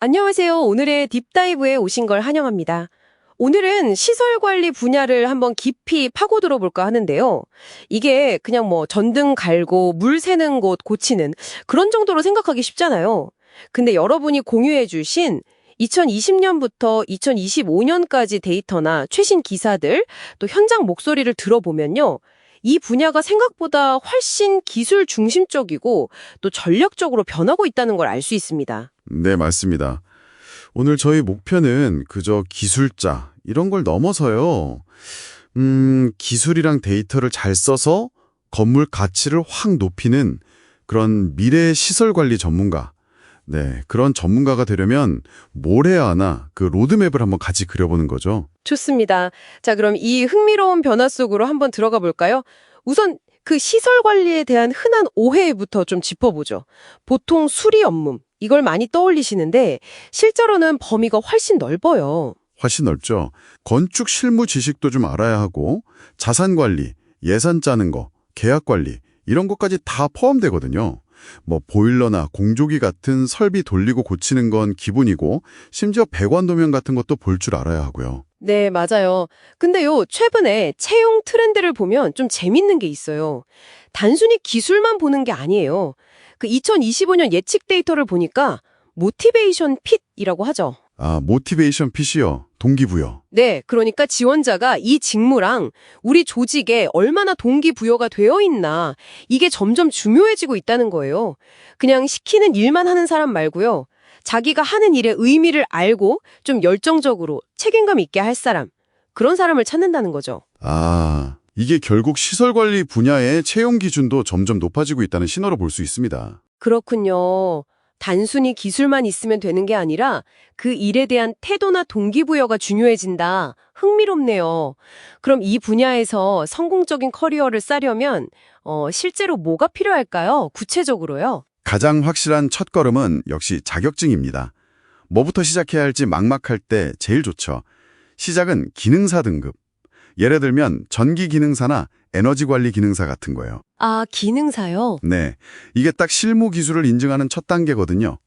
안녕하세요. 오늘의 딥다이브에 오신 걸 환영합니다. 오늘은 시설 관리 분야를 한번 깊이 파고들어 볼까 하는데요. 이게 그냥 뭐 전등 갈고 물 새는 곳 고치는 그런 정도로 생각하기 쉽잖아요. 근데 여러분이 공유해 주신 2020년부터 2025년까지 데이터나 최신 기사들, 또 현장 목소리를 들어보면요. 이 분야가 생각보다 훨씬 기술 중심적이고 또 전략적으로 변하고 있다는 걸 알 수 있습니다. 네, 맞습니다. 오늘 저희 목표는 그저 기술자, 이런 걸 넘어서요. 기술이랑 데이터를 잘 써서 건물 가치를 확 높이는 그런 미래 시설 관리 전문가. 네, 그런 전문가가 되려면 뭘 해야 하나 그 로드맵을 한번 같이 그려보는 거죠. 좋습니다. 자, 그럼 이 흥미로운 변화 속으로 한번 들어가 볼까요? 우선 그 시설 관리에 대한 흔한 오해부터 좀 짚어보죠. 보통 수리 업무, 이걸 많이 떠올리시는데 실제로는 범위가 훨씬 넓어요. 훨씬 넓죠. 건축 실무 지식도 좀 알아야 하고 자산 관리, 예산 짜는 거, 계약 관리 이런 것까지 다 포함되거든요. 뭐 보일러나 공조기 같은 설비 돌리고 고치는 건 기본이고 심지어 배관 도면 같은 것도 볼 줄 알아야 하고요. 네, 맞아요. 근데요, 최근에 채용 트렌드를 보면 좀 재밌는 게 있어요. 단순히 기술만 보는 게 아니에요. 그 2025년 예측 데이터를 보니까 모티베이션 핏이라고 하죠. 아, 모티베이션 핏이요. 동기부여. 네, 그러니까 지원자가 이 직무랑 우리 조직에 얼마나 동기부여가 되어 있나, 이게 점점 중요해지고 있다는 거예요. 그냥 시키는 일만 하는 사람 말고요. 자기가 하는 일의 의미를 알고 좀 열정적으로 책임감 있게 할 사람, 그런 사람을 찾는다는 거죠. 아, 이게 결국 시설관리 분야의 채용 기준도 점점 높아지고 있다는 신호로 볼 수 있습니다. 그렇군요. 단순히 기술만 있으면 되는 게 아니라 그 일에 대한 태도나 동기부여가 중요해진다. 흥미롭네요. 그럼 이 분야에서 성공적인 커리어를 쌓려면 실제로 뭐가 필요할까요? 구체적으로요. 가장 확실한 첫걸음은 역시 자격증입니다. 뭐부터 시작해야 할지 막막할 때 제일 좋죠. 시작은 기능사 등급. 예를 들면 전기 기능사나 에너지 관리 기능사 같은 거예요. 아, 기능사요? 네, 이게 딱 실무 기술을 인증하는 첫 단계거든요.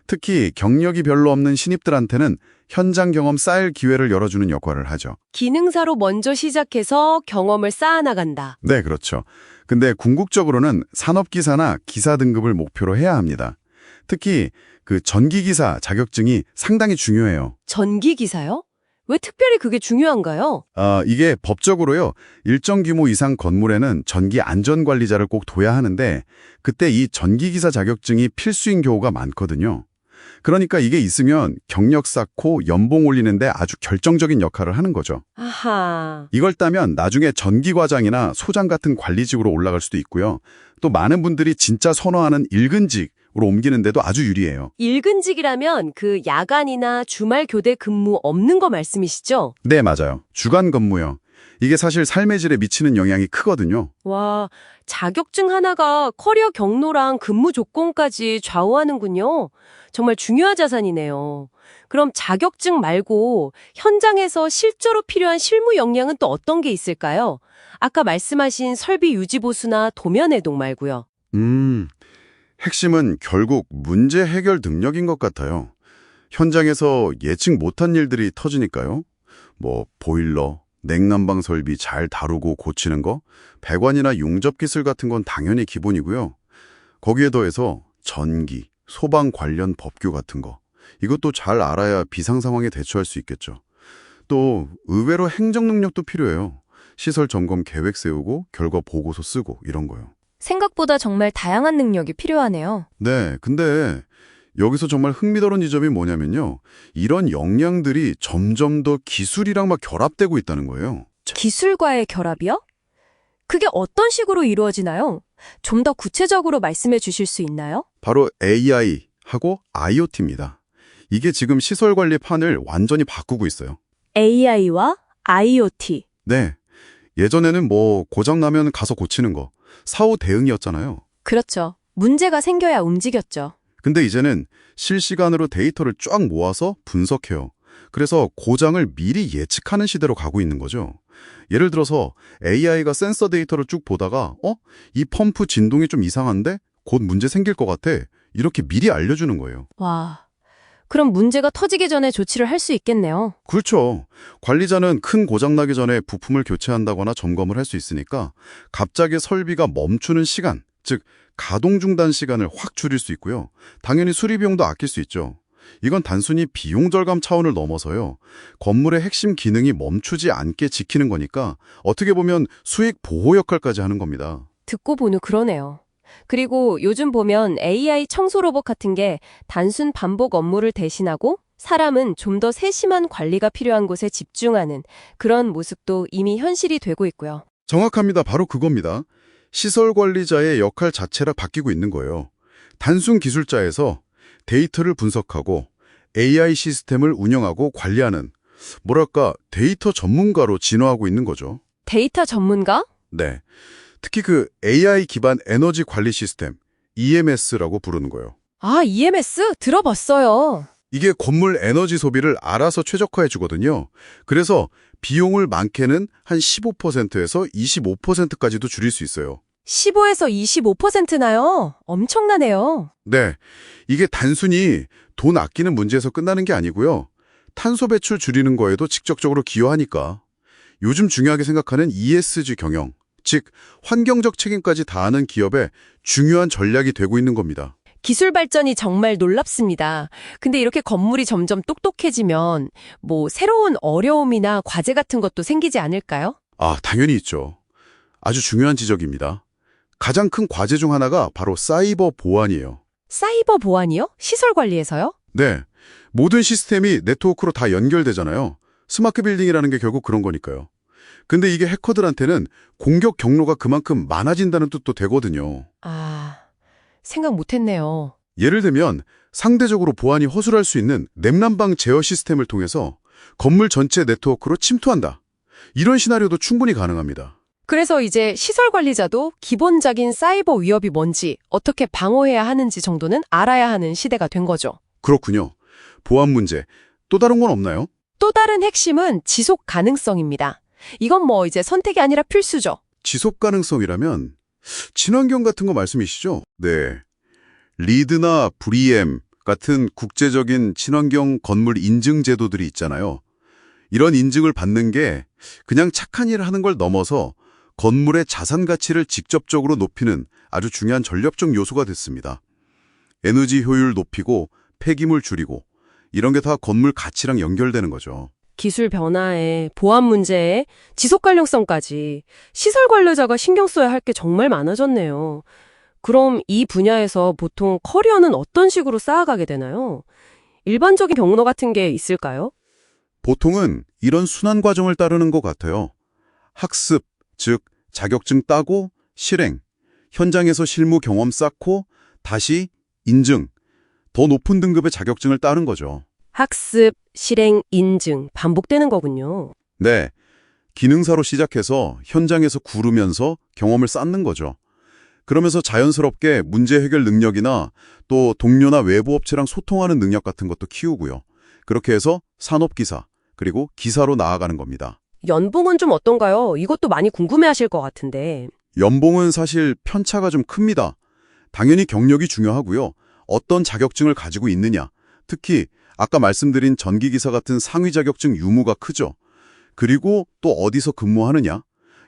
특히 경력이 별로 없는 신입들한테는 현장 경험 쌓일 기회를 열어주는 역할을 하죠. 기능사로 먼저 시작해서 경험을 쌓아나간다. 네, 그렇죠. 근데 궁극적으로는 산업기사나 기사 등급을 목표로 해야 합니다. 특히 그 전기기사 자격증이 상당히 중요해요. 전기기사요? 왜 특별히 그게 중요한가요? 이게 법적으로요. 일정 규모 이상 건물에는 전기 안전관리자를 꼭 둬야 하는데 그때 이 전기기사 자격증이 필수인 경우가 많거든요. 그러니까 이게 있으면 경력 쌓고 연봉 올리는데 아주 결정적인 역할을 하는 거죠. 아하. 이걸 따면 나중에 전기과장이나 소장 같은 관리직으로 올라갈 수도 있고요. 또 많은 분들이 진짜 선호하는 일근직으로 옮기는데도 아주 유리해요. 일근직이라면 그 야간이나 주말 교대 근무 없는 거 말씀이시죠? 네, 맞아요. 주간 근무요. 이게 사실 삶의 질에 미치는 영향이 크거든요. 와, 자격증 하나가 커리어 경로랑 근무 조건까지 좌우하는군요. 정말 중요한 자산이네요. 그럼 자격증 말고 현장에서 실제로 필요한 실무 역량은 또 어떤 게 있을까요? 아까 말씀하신 설비 유지 보수나 도면 해동 말고요. 핵심은 결국 문제 해결 능력인 것 같아요. 현장에서 예측 못한 일들이 터지니까요. 뭐 보일러, 냉난방 설비 잘 다루고 고치는 거, 배관이나 용접 기술 같은 건 당연히 기본이고요. 거기에 더해서 전기, 소방 관련 법규 같은 거, 이것도 잘 알아야 비상 상황에 대처할 수 있겠죠. 또 의외로 행정 능력도 필요해요. 시설 점검 계획 세우고 결과 보고서 쓰고 이런 거요. 생각보다 정말 다양한 능력이 필요하네요. 네, 근데 여기서 정말 흥미로운 지점이 뭐냐면요. 이런 역량들이 점점 더 기술이랑 막 결합되고 있다는 거예요. 기술과의 결합이요? 그게 어떤 식으로 이루어지나요? 좀 더 구체적으로 말씀해 주실 수 있나요? 바로 AI하고 IoT입니다. 이게 지금 시설 관리 판을 완전히 바꾸고 있어요. AI와 IoT. 네, 예전에는 뭐 고장나면 가서 고치는 거, 사후 대응이었잖아요. 그렇죠. 문제가 생겨야 움직였죠. 근데 이제는 실시간으로 데이터를 쫙 모아서 분석해요. 그래서 고장을 미리 예측하는 시대로 가고 있는 거죠. 예를 들어서 AI가 센서 데이터를 쭉 보다가 이 펌프 진동이 좀 이상한데 곧 문제 생길 것 같아. 이렇게 미리 알려주는 거예요. 와, 그럼 문제가 터지기 전에 조치를 할 수 있겠네요. 그렇죠. 관리자는 큰 고장나기 전에 부품을 교체한다거나 점검을 할 수 있으니까 갑자기 설비가 멈추는 시간, 즉 가동 중단 시간을 확 줄일 수 있고요. 당연히 수리 비용도 아낄 수 있죠. 이건 단순히 비용 절감 차원을 넘어서요. 건물의 핵심 기능이 멈추지 않게 지키는 거니까 어떻게 보면 수익 보호 역할까지 하는 겁니다. 듣고 보니 그러네요. 그리고 요즘 보면 AI 청소 로봇 같은 게 단순 반복 업무를 대신하고 사람은 좀 더 세심한 관리가 필요한 곳에 집중하는 그런 모습도 이미 현실이 되고 있고요. 정확합니다. 바로 그겁니다. 시설 관리자의 역할 자체가 바뀌고 있는 거예요. 단순 기술자에서 데이터를 분석하고 AI 시스템을 운영하고 관리하는 뭐랄까 데이터 전문가로 진화하고 있는 거죠. 데이터 전문가? 네. 특히 그 AI 기반 에너지 관리 시스템, EMS라고 부르는 거예요. 아, EMS? 들어봤어요. 이게 건물 에너지 소비를 알아서 최적화해 주거든요. 그래서 비용을 많게는 한 15%에서 25%까지도 줄일 수 있어요. 15에서 25%나요? 엄청나네요. 네. 이게 단순히 돈 아끼는 문제에서 끝나는 게 아니고요. 탄소 배출 줄이는 거에도 직접적으로 기여하니까. 요즘 중요하게 생각하는 ESG 경영, 즉 환경적 책임까지 다하는 기업의 중요한 전략이 되고 있는 겁니다. 기술 발전이 정말 놀랍습니다. 근데 이렇게 건물이 점점 똑똑해지면 새로운 어려움이나 과제 같은 것도 생기지 않을까요? 아, 당연히 있죠. 아주 중요한 지적입니다. 가장 큰 과제 중 하나가 바로 사이버 보안이에요. 사이버 보안이요? 시설 관리에서요? 네. 모든 시스템이 네트워크로 다 연결되잖아요. 스마트 빌딩이라는 게 결국 그런 거니까요. 근데 이게 해커들한테는 공격 경로가 그만큼 많아진다는 뜻도 되거든요. 아, 생각 못했네요. 예를 들면 상대적으로 보안이 허술할 수 있는 nem난방 제어 시스템을 통해서 건물 전체 네트워크로 침투한다. 이런 시나리오도 충분히 가능합니다. 그래서 이제 시설 관리자도 기본적인 사이버 위협이 뭔지, 어떻게 방어해야 하는지 정도는 알아야 하는 시대가 된 거죠. 그렇군요. 보안 문제, 또 다른 건 없나요? 또 다른 핵심은 지속 가능성입니다. 이건 이제 선택이 아니라 필수죠. 지속 가능성이라면 친환경 같은 거 말씀이시죠? 네. 리드나 브리엠 같은 국제적인 친환경 건물 인증 제도들이 있잖아요. 이런 인증을 받는 게 그냥 착한 일을 하는 걸 넘어서 건물의 자산 가치를 직접적으로 높이는 아주 중요한 전략적 요소가 됐습니다. 에너지 효율 높이고 폐기물 줄이고 이런 게 다 건물 가치랑 연결되는 거죠. 기술 변화에 보안 문제에 지속 가능성까지 시설 관리자가 신경 써야 할 게 정말 많아졌네요. 그럼 이 분야에서 보통 커리어는 어떤 식으로 쌓아가게 되나요? 일반적인 경로 같은 게 있을까요? 보통은 이런 순환 과정을 따르는 것 같아요. 학습, 즉 자격증 따고 실행, 현장에서 실무 경험 쌓고 다시 인증, 더 높은 등급의 자격증을 따는 거죠. 학습, 실행, 인증 반복되는 거군요. 네, 기능사로 시작해서 현장에서 구르면서 경험을 쌓는 거죠. 그러면서 자연스럽게 문제 해결 능력이나 또 동료나 외부 업체랑 소통하는 능력 같은 것도 키우고요. 그렇게 해서 산업기사, 그리고 기사로 나아가는 겁니다. 연봉은 좀 어떤가요? 이것도 많이 궁금해하실 것 같은데. 연봉은 사실 편차가 좀 큽니다. 당연히 경력이 중요하고요. 어떤 자격증을 가지고 있느냐, 특히 아까 말씀드린 전기기사 같은 상위 자격증 유무가 크죠. 그리고 또 어디서 근무하느냐.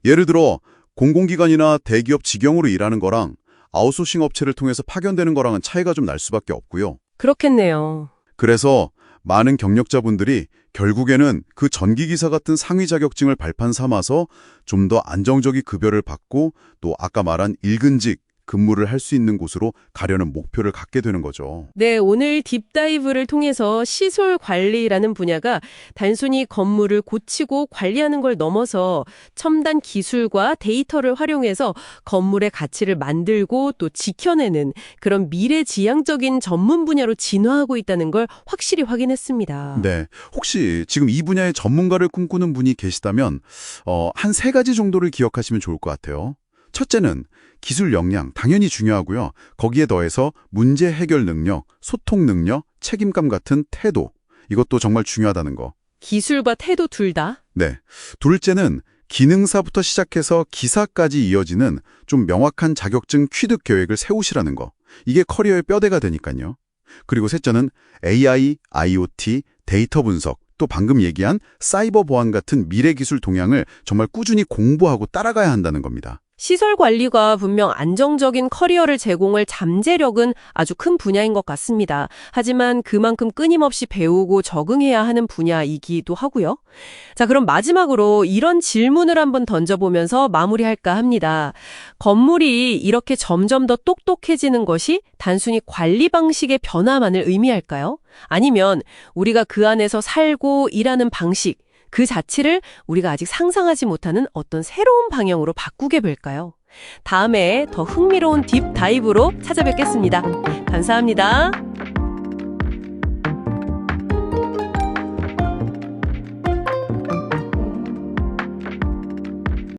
예를 들어 공공기관이나 대기업 직영으로 일하는 거랑 아웃소싱 업체를 통해서 파견되는 거랑은 차이가 좀 날 수밖에 없고요. 그렇겠네요. 그래서 많은 경력자분들이 결국에는 그 전기기사 같은 상위 자격증을 발판 삼아서 좀 더 안정적인 급여를 받고 또 아까 말한 일근직 근무를 할 수 있는 곳으로 가려는 목표를 갖게 되는 거죠. 네, 오늘 딥다이브를 통해서 시설 관리라는 분야가 단순히 건물을 고치고 관리하는 걸 넘어서 첨단 기술과 데이터를 활용해서 건물의 가치를 만들고 또 지켜내는 그런 미래지향적인 전문 분야로 진화하고 있다는 걸 확실히 확인했습니다. 네, 혹시 지금 이 분야의 전문가를 꿈꾸는 분이 계시다면 한 3가지 정도를 기억하시면 좋을 것 같아요. 첫째는 기술 역량, 당연히 중요하고요. 거기에 더해서 문제 해결 능력, 소통 능력, 책임감 같은 태도, 이것도 정말 중요하다는 거. 기술과 태도 둘 다? 네. 둘째는 기능사부터 시작해서 기사까지 이어지는 좀 명확한 자격증 취득 계획을 세우시라는 거. 이게 커리어의 뼈대가 되니까요. 그리고 셋째는 AI, IoT, 데이터 분석, 또 방금 얘기한 사이버 보안 같은 미래 기술 동향을 정말 꾸준히 공부하고 따라가야 한다는 겁니다. 시설 관리가 분명 안정적인 커리어를 제공할 잠재력은 아주 큰 분야인 것 같습니다. 하지만 그만큼 끊임없이 배우고 적응해야 하는 분야이기도 하고요. 자, 그럼 마지막으로 이런 질문을 한번 던져보면서 마무리할까 합니다. 건물이 이렇게 점점 더 똑똑해지는 것이 단순히 관리 방식의 변화만을 의미할까요? 아니면 우리가 그 안에서 살고 일하는 방식, 그 자체를 우리가 아직 상상하지 못하는 어떤 새로운 방향으로 바꾸게 될까요? 다음에 더 흥미로운 딥 다이브로 찾아뵙겠습니다. 감사합니다.